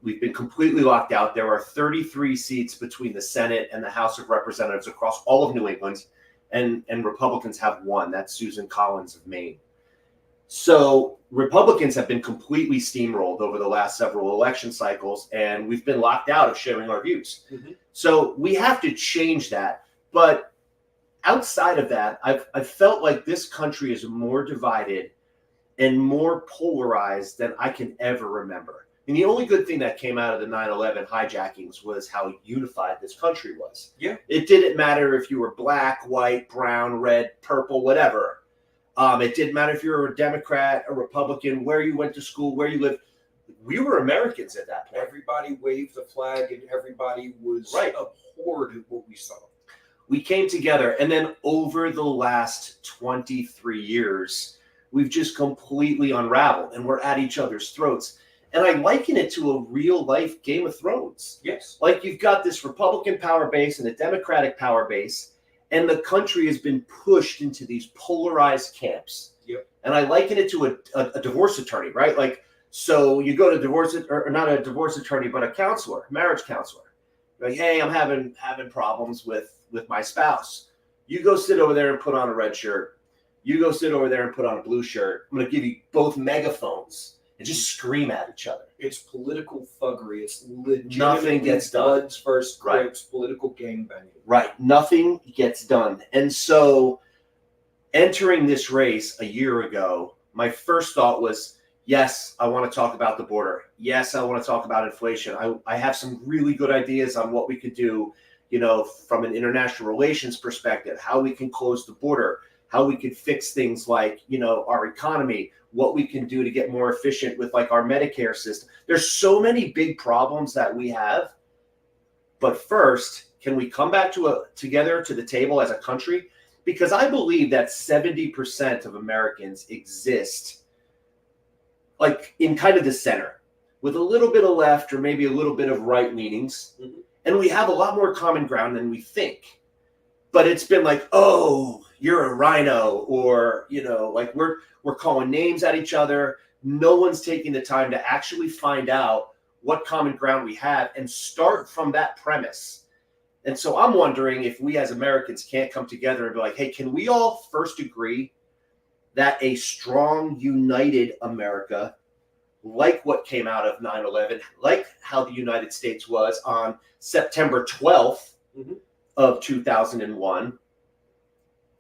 We've been completely locked out. There are 33 seats between the Senate and the House of Representatives across all of New England, and Republicans have one. That's Susan Collins of Maine. So Republicans have been completely steamrolled over the last several election cycles, and we've been locked out of sharing our views. Mm-hmm. So we have to change that. But outside of that, I've felt like this country is more divided and more polarized than I can ever remember. And the only good thing that came out of the 9/11 hijackings was how unified this country was. Yeah. It didn't matter if you were black, white, brown, red, purple, whatever. It didn't matter if you were a Democrat, a Republican, where you went to school, where you lived. We were Americans at that point. Everybody waved the flag and everybody was abhorred at what we saw. We came together. And then over the last 23 years, we've just completely unraveled and we're at each other's throats. And I liken it to a real life Game of Thrones. Yes. Like you've got this Republican power base and a Democratic power base, and the country has been pushed into these polarized camps. Yep. And I liken it to a divorce attorney, right? Like, so you go to divorce, or not a divorce attorney, but a counselor, marriage counselor. Like, hey, I'm having problems with my spouse. You go sit over there and put on a red shirt. You go sit over there and put on a blue shirt. I'm going to give you both megaphones and just scream at each other. It's political thuggery. It's legit. Nothing gets done. Bloods first grips, political gangbanging. Right. Nothing gets done. And so entering this race a year ago, my first thought was, yes, I want to talk about the border. Yes, I want to talk about inflation. I have some really good ideas on what we could do, from an international relations perspective, how we can close the border, how we could fix things like, our economy, what we can do to get more efficient with like our Medicare system. There's so many big problems that we have. But first, can we come back together to the table as a country? Because I believe that 70% of Americans exist like in kind of the center with a little bit of left or maybe a little bit of right leanings. Mm-hmm. And we have a lot more common ground than we think. But it's been like, oh, you're a rhino, or, like we're calling names at each other. No one's taking the time to actually find out what common ground we have and start from that premise. And so I'm wondering if we as Americans can't come together and be like, hey, can we all first agree that a strong, united America, like what came out of 9/11, like how the United States was on September 12th of 2001,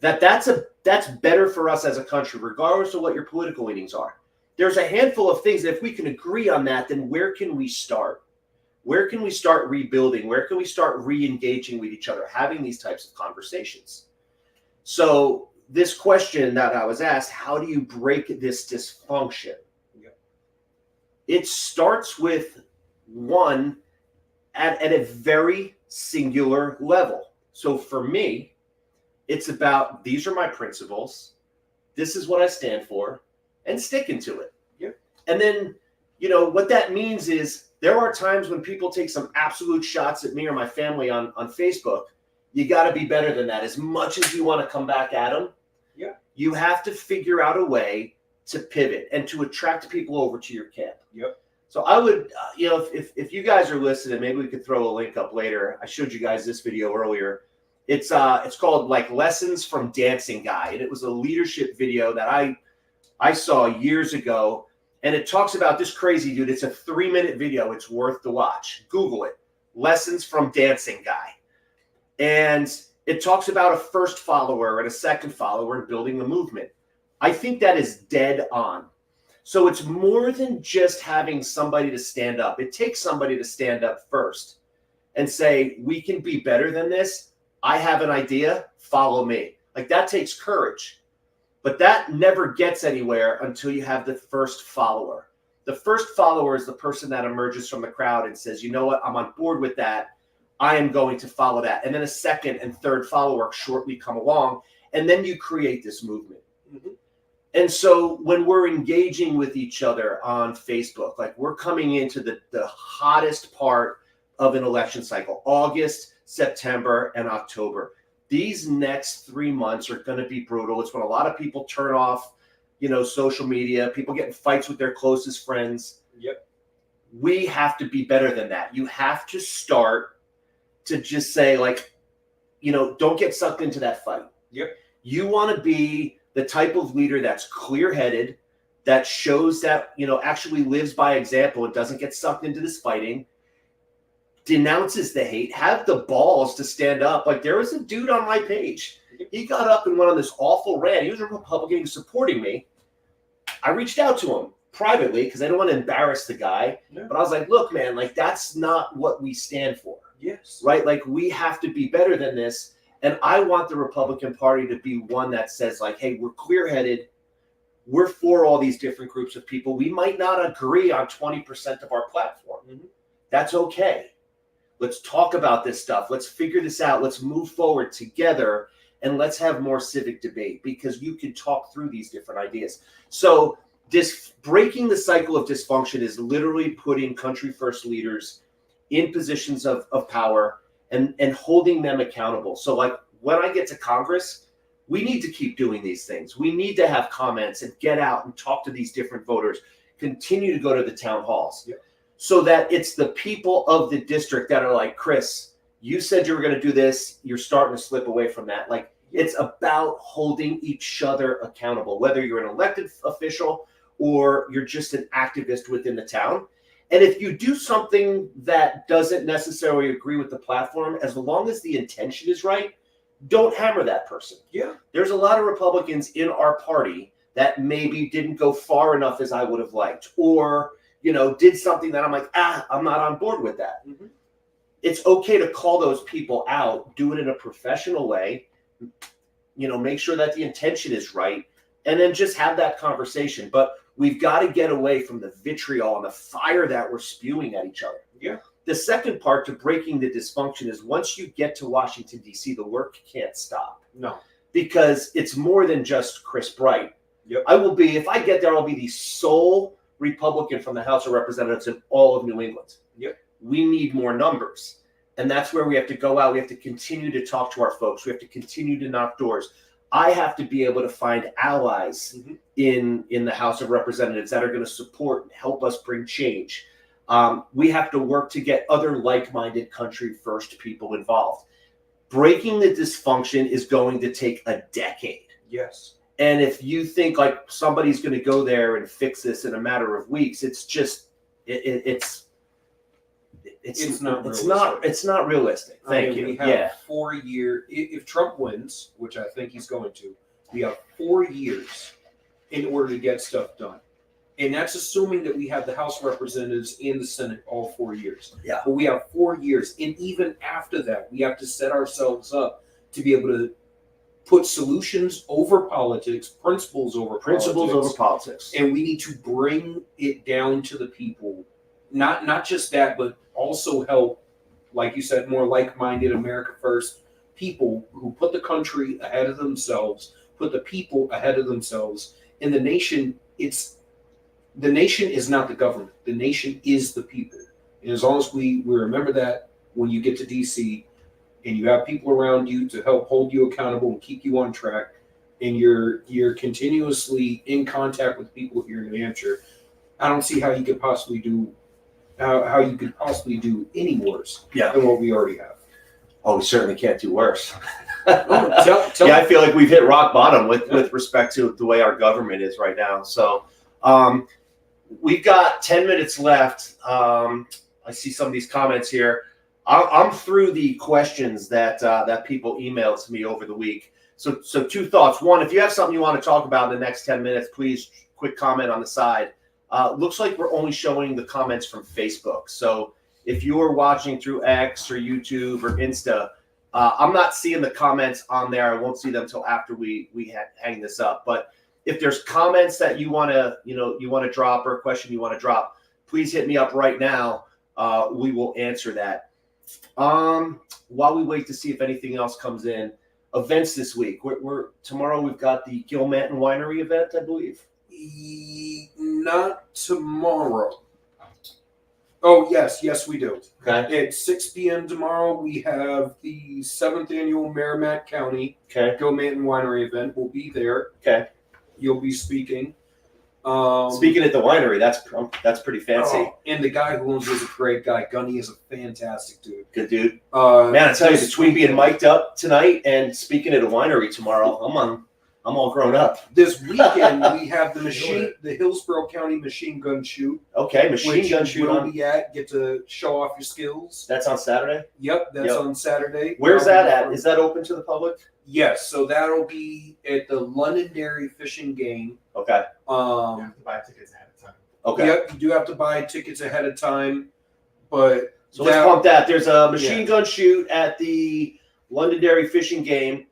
that's better for us as a country, regardless of what your political leanings are. There's a handful of things that if we can agree on that, then where can we start? Where can we start rebuilding? Where can we start re-engaging with each other, having these types of conversations? So this question that I was asked, how do you break this dysfunction? Yep. It starts with one at a very singular level. So for me, it's about, these are my principles. This is what I stand for, and sticking to it. Yep. And then, what that means is there are times when people take some absolute shots at me or my family on Facebook. You got to be better than that. As much as you want to come back at them, you have to figure out a way to pivot and to attract people over to your camp. Yep. So I would, if you guys are listening, maybe we could throw a link up later. I showed you guys this video earlier. It's called like Lessons from Dancing Guy, and it was a leadership video that I saw years ago, and it talks about this crazy dude. It's a 3-minute video. It's worth the watch. Google it. Lessons from Dancing Guy. And it talks about a first follower and a second follower and building a movement. I think that is dead on. So it's more than just having somebody to stand up. It takes somebody to stand up first and say, we can be better than this. I have an idea. Follow me. Like that takes courage. But that never gets anywhere until you have the first follower. The first follower is the person that emerges from the crowd and says, you know what, I'm on board with that. I am going to follow that. And then a second and third follower shortly come along, and then you create this movement. Mm-hmm. And so when we're engaging with each other on Facebook, like we're coming into the hottest part of an election cycle, August, September, and October. These next 3 months are going to be brutal. It's when a lot of people turn off, social media, people get in fights with their closest friends. Yep. We have to be better than that. You have to start to just say, like, don't get sucked into that fight. Yep. You want to be the type of leader that's clear-headed, that shows that, actually lives by example and doesn't get sucked into this fighting, denounces the hate, have the balls to stand up. Like, there was a dude on my page. He got up and went on this awful rant. He was a Republican. He was supporting me. I reached out to him privately because I don't want to embarrass the guy. No. But I was like, look, man, like, that's not what we stand for. Yes. Right? Like, we have to be better than this. And I want the Republican Party to be one that says, like, hey, we're clear-headed. We're for all these different groups of people. We might not agree on 20% of our platform. Mm-hmm. That's okay. Let's talk about this stuff. Let's figure this out. Let's move forward together, and let's have more civic debate, because you can talk through these different ideas. So breaking the cycle of dysfunction is literally putting country first leaders in positions of power and holding them accountable. So, like, when I get to Congress, we need to keep doing these things. We need to have comments and get out and talk to these different voters, continue to go to the town halls. Yeah. So that it's the people of the district that are like, Chris, you said you were going to do this. You're starting to slip away from that. Like, it's about holding each other accountable, whether you're an elected official or you're just an activist within the town. And if you do something that doesn't necessarily agree with the platform, as long as the intention is right, don't hammer that person. Yeah. There's a lot of Republicans in our party that maybe didn't go far enough as I would have liked, or did something that I'm like, I'm not on board with that. Mm-hmm. It's okay to call those people out, do it in a professional way, make sure that the intention is right, and then just have that conversation. But we've got to get away from the vitriol and the fire that we're spewing at each other. Yeah. The second part to breaking the dysfunction is, once you get to Washington, D.C., the work can't stop. No. Because it's more than just Chris Bright. Yep. If I get there, I'll be the sole Republican from the House of Representatives in all of New England. Yep. We need more numbers. And that's where we have to go out. We have to continue to talk to our folks. We have to continue to knock doors. I have to be able to find allies in the House of Representatives that are going to support and help us bring change. We have to work to get other like-minded country first people involved. Breaking the dysfunction is going to take a decade. Yes. And if you think like somebody's going to go there and fix this in a matter of weeks, it's just it's not realistic. Thank you. We have 4 years. If Trump wins, which I think he's going to, we have 4 years in order to get stuff done. And that's assuming that we have the House of Representatives and the Senate all 4 years. Yeah. But we have 4 years. And even after that, we have to set ourselves up to be able to put solutions over politics, principles over politics. And we need to bring it down to the people. Not just that, but also help, like you said, more like-minded America first people who put the country ahead of themselves, put the people ahead of themselves. And the nation is not the government. The nation is the people. And as long as we remember that when you get to DC and you have people around you to help hold you accountable and keep you on track, and you're continuously in contact with people here in New Hampshire, I don't see how you could possibly do any worse than what we already have. Oh, we certainly can't do worse. Tell I feel like we've hit rock bottom with respect to the way our government is right now. So we've got 10 minutes left. I see some of these comments here. I'm through the questions that people emailed to me over the week. So two thoughts. One, if you have something you want to talk about in the next 10 minutes, please quick comment on the side. Looks like we're only showing the comments from Facebook. So if you are watching through X or YouTube or Insta, I'm not seeing the comments on there. I won't see them until after we hang this up. But if there's comments that you want to drop, or a question you want to drop, please hit me up right now. We will answer that. While we wait to see if anything else comes in, events this week. Tomorrow we've got the Gilmanton Winery event, I believe. Not tomorrow. Oh, yes, we do. Okay. At 6 p.m. tomorrow, we have the 7th annual Merrimack County Gilmanton Winery event. We'll be there. Okay. You'll be speaking. Speaking at the winery, that's pretty fancy. And the guy who owns it is a great guy. Gunny is a fantastic dude. Good dude. Man, I tell you, between being mic'd up tonight and speaking at a winery tomorrow, I'm all grown up. This weekend we have the Hillsborough County Machine Gun Shoot. Okay, machine gun shoot will on. be at. Get to show off your skills. That's on Saturday. Yep, that's on Saturday. Where's that at? Is that open to the public? Yes, so that'll be at the Londonderry Fishing Game. Okay. You have to buy tickets ahead of time. Okay. Yep, you do have to buy tickets ahead of time, but So let's pump that. There's a machine gun shoot at the Londonderry Fishing Game.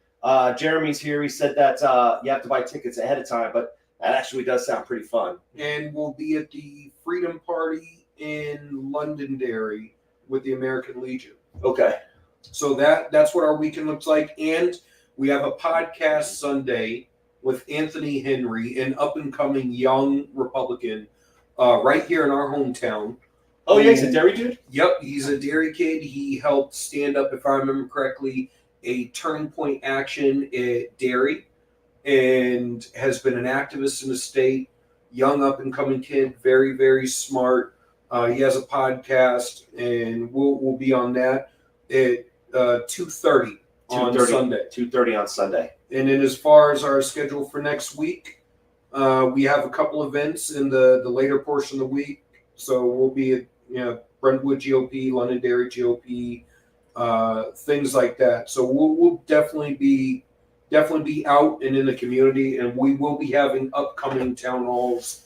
Jeremy's here. He said that you have to buy tickets ahead of time, but that actually does sound pretty fun. And we'll be at the Freedom Party in Londonderry with the American Legion. Okay. So that's what our weekend looks like. And we have a podcast Sunday with Anthony Henry, an up-and-coming young Republican right here in our hometown. Oh, yeah, he's a dairy dude? Yep, he's a dairy kid. He helped stand up, if I remember correctly, a Turning Point action at dairy and has been an activist in the state. Young up-and-coming kid, very, very smart. He has a podcast, and we'll be on that at 2:30 on Sunday. 2:30 on Sunday. And then as far as our schedule for next week, we have a couple events in the later portion of the week. So we'll be at Brentwood GOP, Londonderry GOP, things like that. So we'll definitely be out and in the community, and we will be having upcoming town halls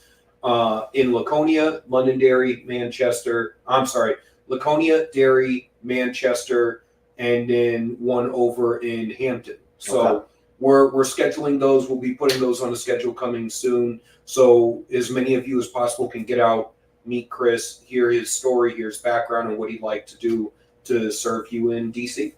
in Laconia, Londonderry, Manchester. I'm sorry, Laconia, Derry, Manchester, and then one over in Hampton. So Okay. we're scheduling those. We'll be putting those on the schedule coming soon. So as many of you as possible can get out, meet Chris, hear his story, hear his background, and what he'd like to do to serve you in DC.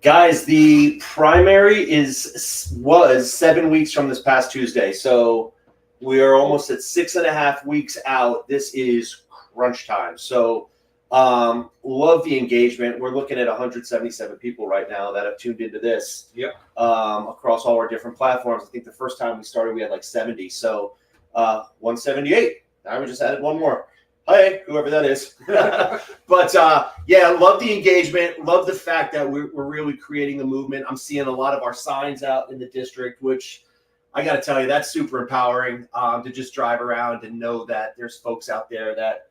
Guys, the primary was 7 weeks from this past Tuesday. So we are almost at 6.5 weeks out. This is crunch time. So love the engagement. We're looking at 177 people right now that have tuned into this. Yep. Across all our different platforms. I think the first time we started, we had like 70. So 178. Now we just added one more. Hey, whoever that is. But yeah, love the engagement. Love the fact that we're really creating a movement. I'm seeing a lot of our signs out in the district, which I got to tell you, that's super empowering to just drive around and know that there's folks out there that,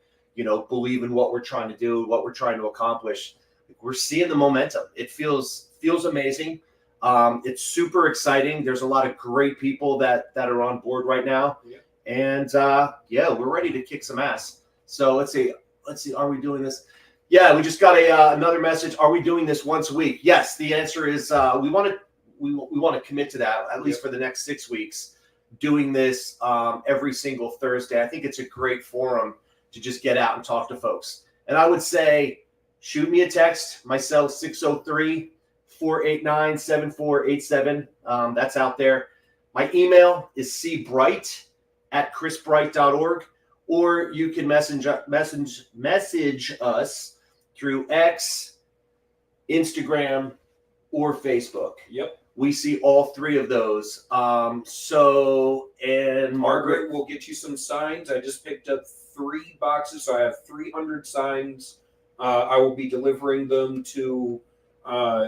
believe in what we're trying to do, what we're trying to accomplish. We're seeing the momentum. It feels amazing. It's super exciting. There's a lot of great people that are on board right now. Yeah. And we're ready to kick some ass. So let's see. Are we doing this? Yeah, we just got another message. Are we doing this once a week? Yes. The answer is we want to commit to that at least for the next 6 weeks. Doing this every single Thursday. I think it's a great forum to just get out and talk to folks. And I would say, shoot me a text. My cell 603-489-7487. That's out there. My email is cbright@chrisbright.org. Or you can message us through X, Instagram, or Facebook. Yep. We see all three of those. And Margaret will get you some signs. I just picked up 3 boxes, so I have 300 signs. I will be delivering them to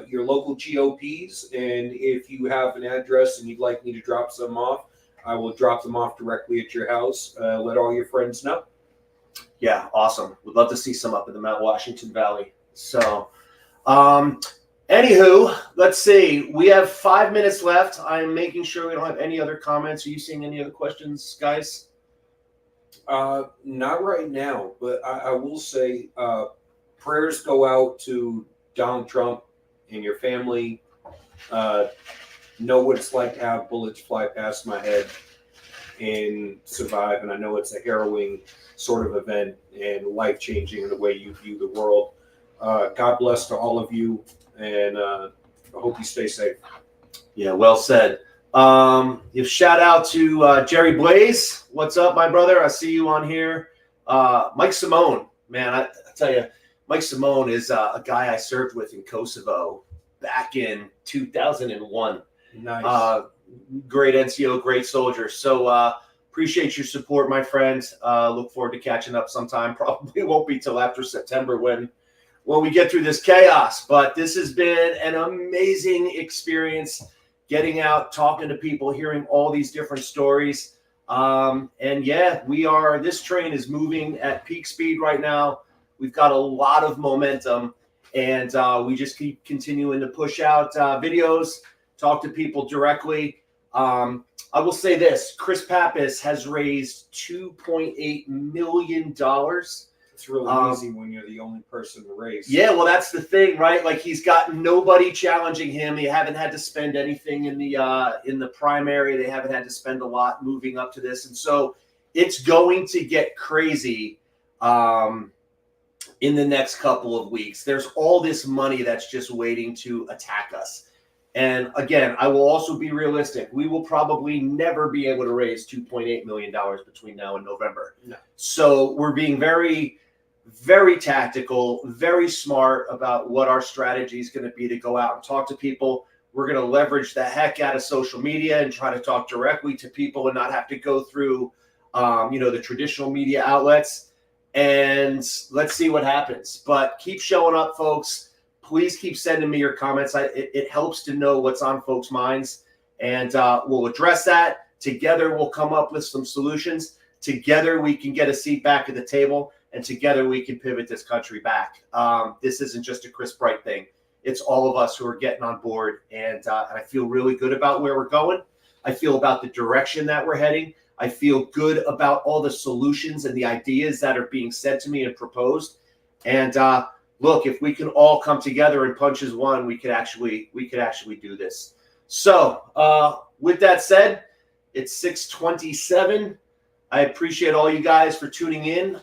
your local GOPs, and if you have an address and you'd like me to drop some off, I will drop them off directly at your house. Let all your friends know. Yeah, awesome. Would love to see some up in the Mount Washington Valley. So, anywho, let's see. We have 5 minutes left. I'm making sure we don't have any other comments. Are you seeing any other questions, guys? Not right now, but I will say prayers go out to Donald Trump and your family. Know what it's like to have bullets fly past my head and survive. And I know it's a harrowing sort of event and life-changing in the way you view the world. God bless to all of you, and I hope you stay safe. Yeah, well said. Shout out to Jerry Blaze. What's up, my brother? I see you on here. Mike Simone, man, I tell you, Mike Simone is a guy I served with in Kosovo back in 2001. Nice. Great NCO, great soldier. So appreciate your support, my friend. Look forward to catching up sometime. Probably won't be till after September when we get through this chaos. But this has been an amazing experience getting out, talking to people, hearing all these different stories. And yeah, this train is moving at peak speed right now. We've got a lot of momentum, and we just keep continuing to push out videos, talk to people directly. I will say this, Chris Pappas has raised $2.8 million. It's really easy when you're the only person to raise. Yeah, well, that's the thing, right? Like, he's got nobody challenging him. They haven't had to spend anything in the primary. They haven't had to spend a lot moving up to this. And so it's going to get crazy in the next couple of weeks. There's all this money that's just waiting to attack us. And again, I will also be realistic. We will probably never be able to raise $2.8 million between now and November. No. So we're being very, very tactical, very smart about what our strategy is going to be to go out and talk to people. We're going to leverage the heck out of social media and try to talk directly to people and not have to go through, the traditional media outlets. And let's see what happens. But keep showing up, folks. Please keep sending me your comments. It helps to know what's on folks' minds. And we'll address that. Together, we'll come up with some solutions. Together, we can get a seat back at the table. And together, we can pivot this country back. This isn't just a Chris Bright thing. It's all of us who are getting on board. And I feel really good about where we're going. I feel about the direction that we're heading. I feel good about all the solutions and the ideas that are being said to me and proposed. And look, if we can all come together and punch as one, we could actually do this. So with that said, it's 6:27. I appreciate all you guys for tuning in.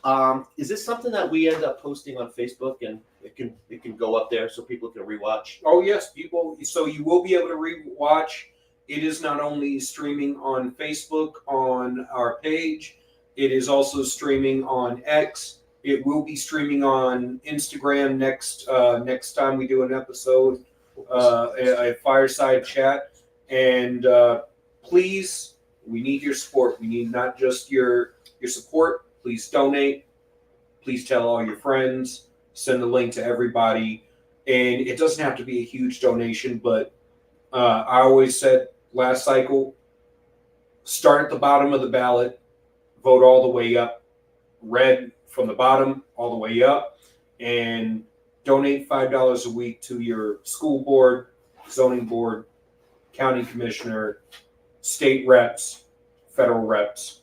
Is this something that we end up posting on Facebook and it can go up there so people can rewatch? Oh yes, people. So you will be able to rewatch. It is not only streaming on Facebook on our page, it is also streaming on X. It will be streaming on Instagram next time we do an episode, a fireside chat. And please, we need your support. We need not just your support. Please donate. Please tell all your friends. Send the link to everybody. And it doesn't have to be a huge donation, but I always said last cycle, start at the bottom of the ballot, vote all the way up, red from the bottom all the way up, and donate $5 a week to your school board, zoning board, county commissioner, state reps, federal reps,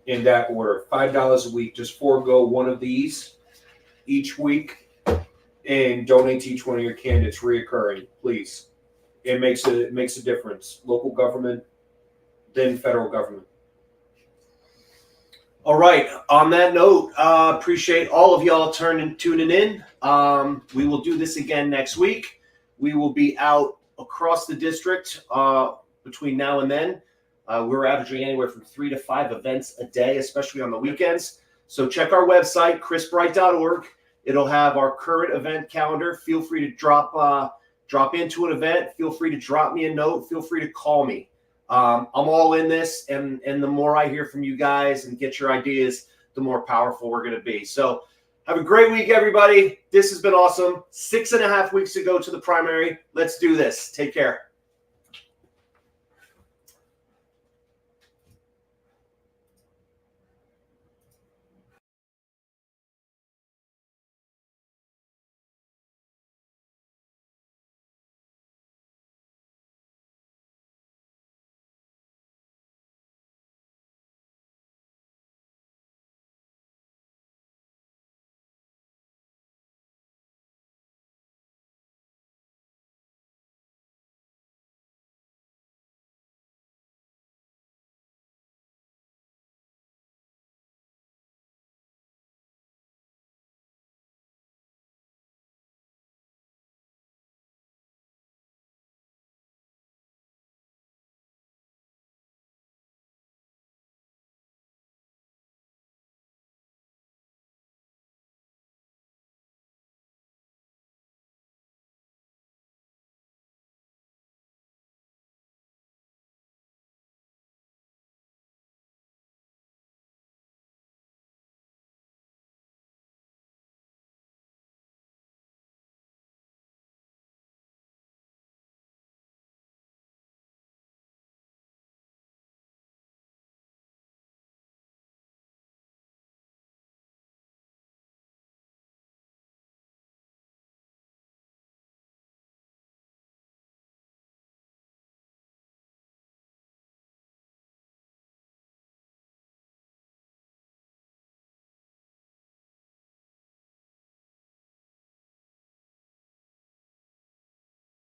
in that order. $5 a week. Just forego one of these each week and donate to each one of your candidates reoccurring, please. It makes a difference. Local government, then federal government. All right. On that note, appreciate all of y'all tuning in. We will do this again next week. We will be out across the district between now and then. We're averaging anywhere from 3 to 5 events a day, especially on the weekends. So check our website, chrisbright.org. It'll have our current event calendar. Feel free to drop into an event. Feel free to drop me a note. Feel free to call me. I'm all in this, and the more I hear from you guys and get your ideas, the more powerful we're going to be. So have a great week, everybody. This has been awesome. 6.5 weeks to go to the primary. Let's do this. Take care.